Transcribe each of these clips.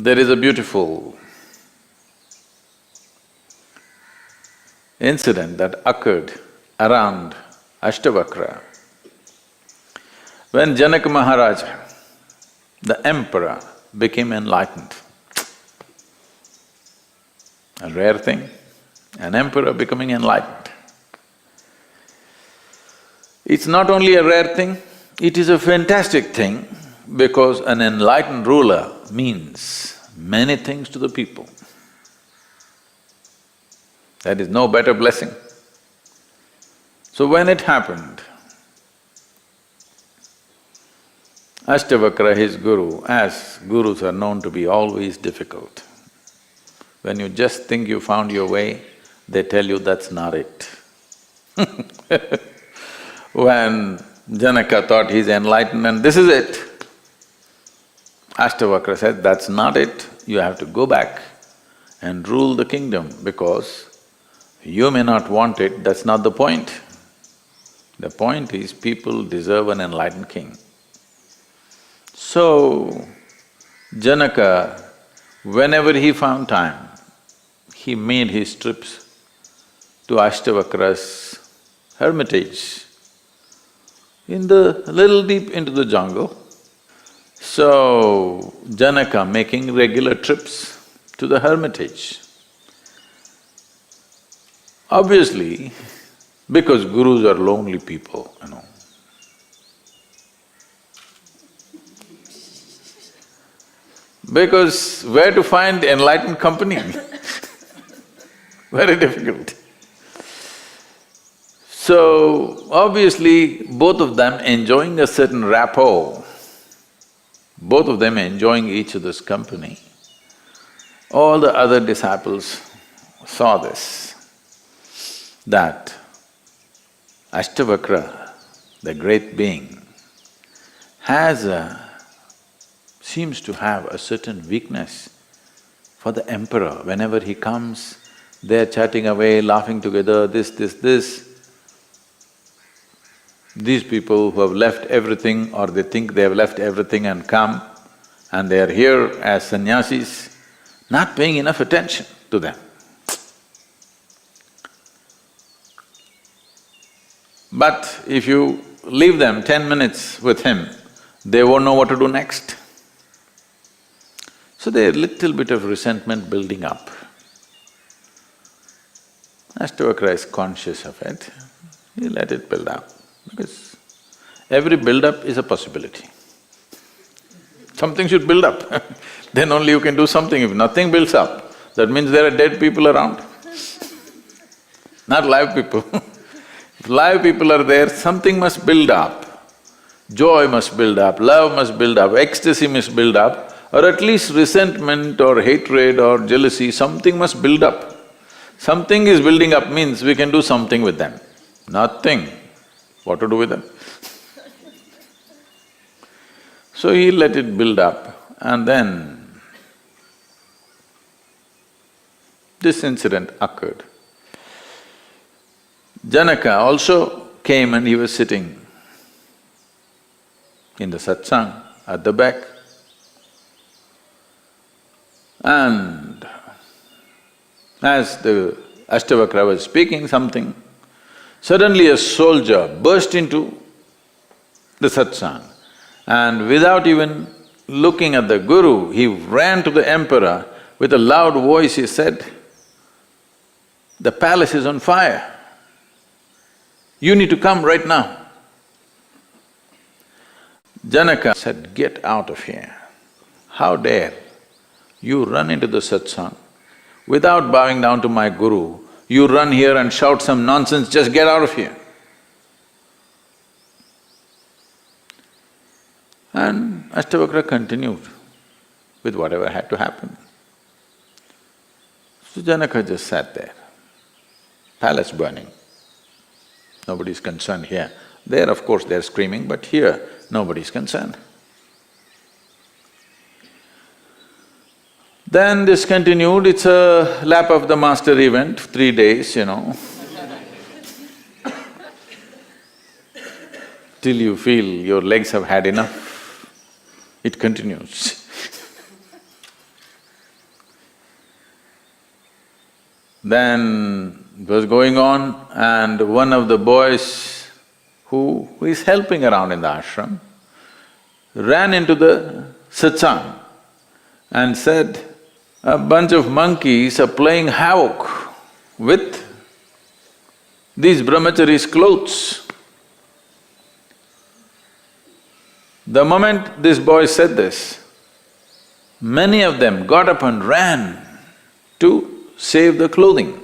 There is a beautiful incident that occurred around Ashtavakra. When Janaka Maharaj, the emperor, became enlightened. A rare thing, an emperor becoming enlightened. It's not only a rare thing, it is a fantastic thing because an enlightened ruler means many things to the people. There is no better blessing. So when it happened, Ashtavakra, his guru, as gurus are known to be always difficult. When you just think you found your way, they tell you that's not it. When Janaka thought he's enlightened and this is it, Ashtavakra said, that's not it, you have to go back and rule the kingdom because you may not want it, that's not the point. The point is people deserve an enlightened king. So, Janaka, whenever he found time, he made his trips to Ashtavakra's hermitage in the… little deep into the jungle. So, Janaka making regular trips to the hermitage. Obviously, because gurus are lonely people, you know. Because where to find enlightened company? Very difficult. So, obviously, both of them enjoying a certain rapport, both of them enjoying each other's company, all the other disciples saw this, that Ashtavakra, the great being, seems to have a certain weakness for the emperor. Whenever he comes, they're chatting away, laughing together, this. These people who have left everything or they think they have left everything and come and they are here as sannyasis, not paying enough attention to them. But if you leave them 10 minutes with him, they won't know what to do next. So there's a little bit of resentment building up. Ashtavakra is conscious of it, he let it build up, because every build-up is a possibility. Something should build up, then only you can do something. If nothing builds up, that means there are dead people around, not live people. If live people are there, something must build up. Joy must build up, love must build up, ecstasy must build up, or at least resentment or hatred or jealousy, something must build up. Something is building up means we can do something with them. Nothing. What to do with them? So he let it build up and then this incident occurred. Janaka also came and he was sitting in the satsang at the back. And as the Ashtavakra was speaking something, suddenly a soldier burst into the satsang and without even looking at the guru, he ran to the emperor. With a loud voice he said, "The palace is on fire. You need to come right now." Janaka said, "Get out of here. How dare you run into the satsang, without bowing down to my guru, you run here and shout some nonsense, just get out of here." And Ashtavakra continued with whatever had to happen. So Janaka just sat there, palace burning. Nobody's concerned here. There, of course, they're screaming, but here, nobody's concerned. Then this continued, it's a lap of the master event, 3 days, you know. Till you feel your legs have had enough, it continues. Then it was going on and one of the boys who is helping around in the ashram ran into the satsang and said, "A bunch of monkeys are playing havoc with these brahmacharis' clothes." The moment this boy said this, many of them got up and ran to save the clothing.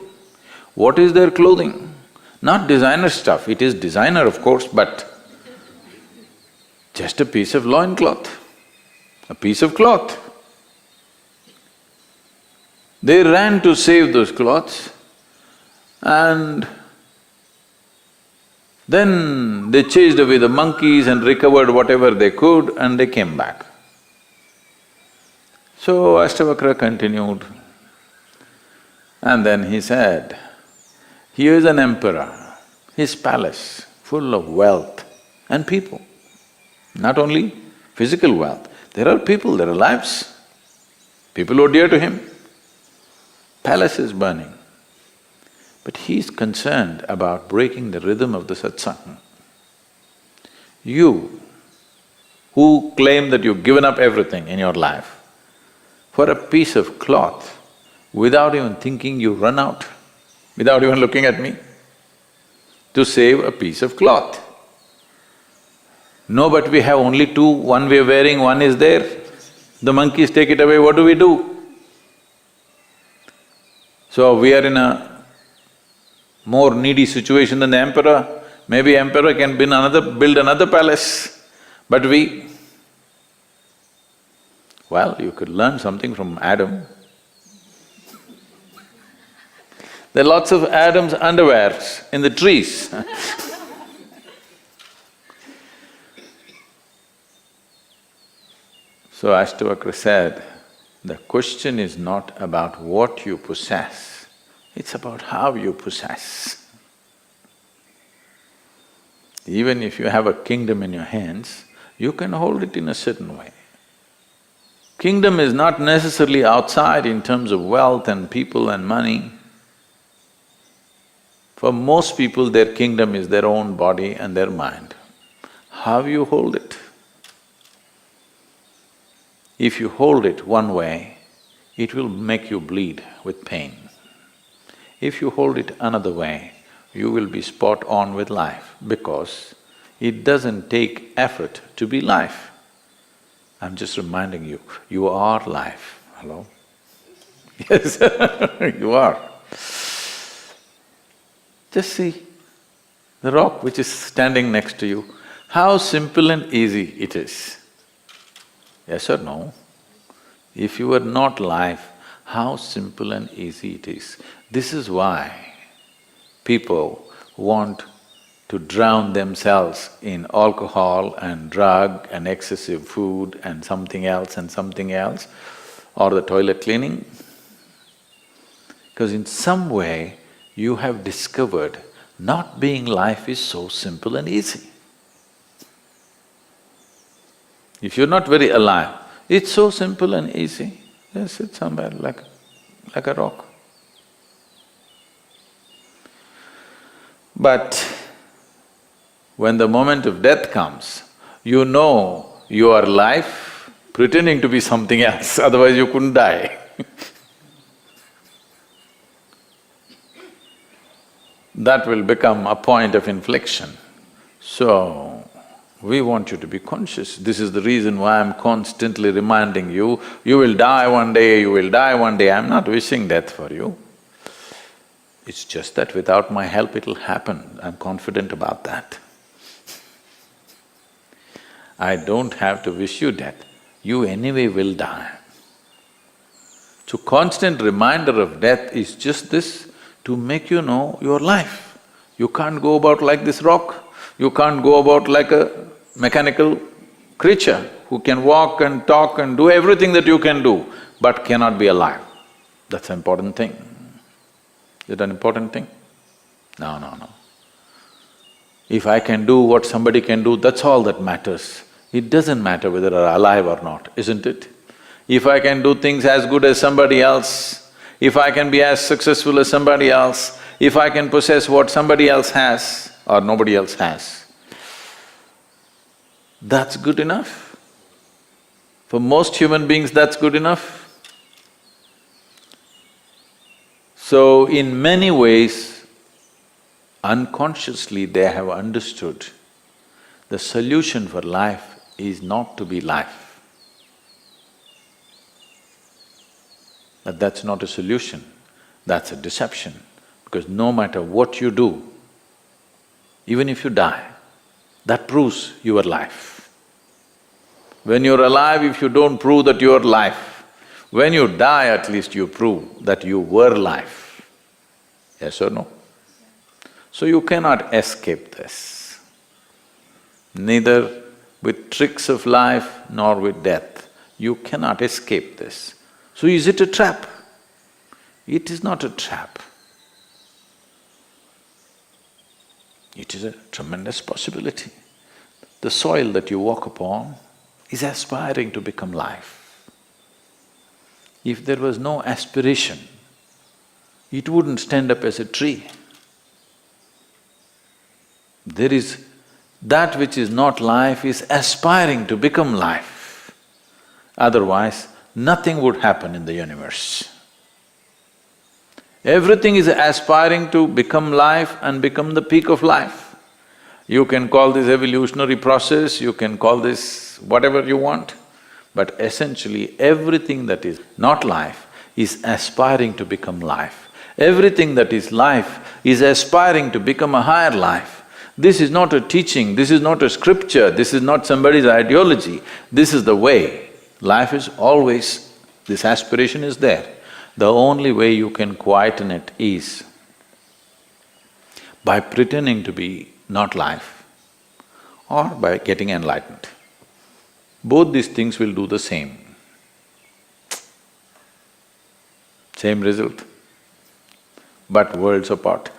What is their clothing? Not designer stuff, it is designer of course, but just a piece of loincloth, a piece of cloth. They ran to save those cloths and then they chased away the monkeys and recovered whatever they could and they came back. So Ashtavakra continued and then he said, "Here's an emperor, his palace full of wealth and people. Not only physical wealth, there are people, there are lives, people who are dear to him. Palace is burning. But he's concerned about breaking the rhythm of the satsang. You, who claim that you've given up everything in your life, for a piece of cloth, without even thinking you run out, without even looking at me, to save a piece of cloth. No, but we have only two, one we are wearing, one is there. The monkeys take it away, what do we do? So we are in a more needy situation than the emperor. Maybe emperor can build another palace, but we… Well, you could learn something from Adam. There are lots of Adam's underwears in the trees So Ashtavakra said, the question is not about what you possess, it's about how you possess. Even if you have a kingdom in your hands, you can hold it in a certain way. Kingdom is not necessarily outside in terms of wealth and people and money. For most people, their kingdom is their own body and their mind. How you hold it? If you hold it one way, it will make you bleed with pain. If you hold it another way, you will be spot on with life because it doesn't take effort to be life. I'm just reminding you, you are life. Hello? Yes, you are. Just see the rock which is standing next to you, how simple and easy it is. Yes or no? If you were not life, how simple and easy it is. This is why people want to drown themselves in alcohol and drug and excessive food and something else, or the toilet cleaning. Because in some way, you have discovered not being life is so simple and easy. If you're not very alive, it's so simple and easy, just sit somewhere like a rock. But when the moment of death comes, you know you are life pretending to be something else, otherwise you couldn't die. That will become a point of inflection. So, we want you to be conscious. This is the reason why I'm constantly reminding you, you will die one day, you will die one day. I'm not wishing death for you. It's just that without my help it'll happen, I'm confident about that. I don't have to wish you death, you anyway will die. So constant reminder of death is just this, to make you know your life. You can't go about like this rock, you can't go about like a mechanical creature who can walk and talk and do everything that you can do, but cannot be alive. That's an important thing. Is it an important thing? No, no, no. If I can do what somebody can do, that's all that matters. It doesn't matter whether I'm alive or not, isn't it? If I can do things as good as somebody else, if I can be as successful as somebody else, if I can possess what somebody else has or nobody else has, that's good enough. For most human beings, that's good enough. So, in many ways, unconsciously they have understood the solution for life is not to be life. But that's not a solution, that's a deception. Because no matter what you do, even if you die, that proves your life. When you're alive, if you don't prove that you're life, when you die at least you prove that you were life. Yes or no? So you cannot escape this, neither with tricks of life nor with death. You cannot escape this. So is it a trap? It is not a trap. It is a tremendous possibility. The soil that you walk upon is aspiring to become life. If there was no aspiration, it wouldn't stand up as a tree. There is… that which is not life is aspiring to become life. Otherwise, nothing would happen in the universe. Everything is aspiring to become life and become the peak of life. You can call this evolutionary process, you can call this whatever you want, but essentially everything that is not life is aspiring to become life. Everything that is life is aspiring to become a higher life. This is not a teaching, this is not a scripture, this is not somebody's ideology, this is the way. Life is always… this aspiration is there. The only way you can quieten it is by pretending to be not life or by getting enlightened. Both these things will do the same. Same result, but worlds apart.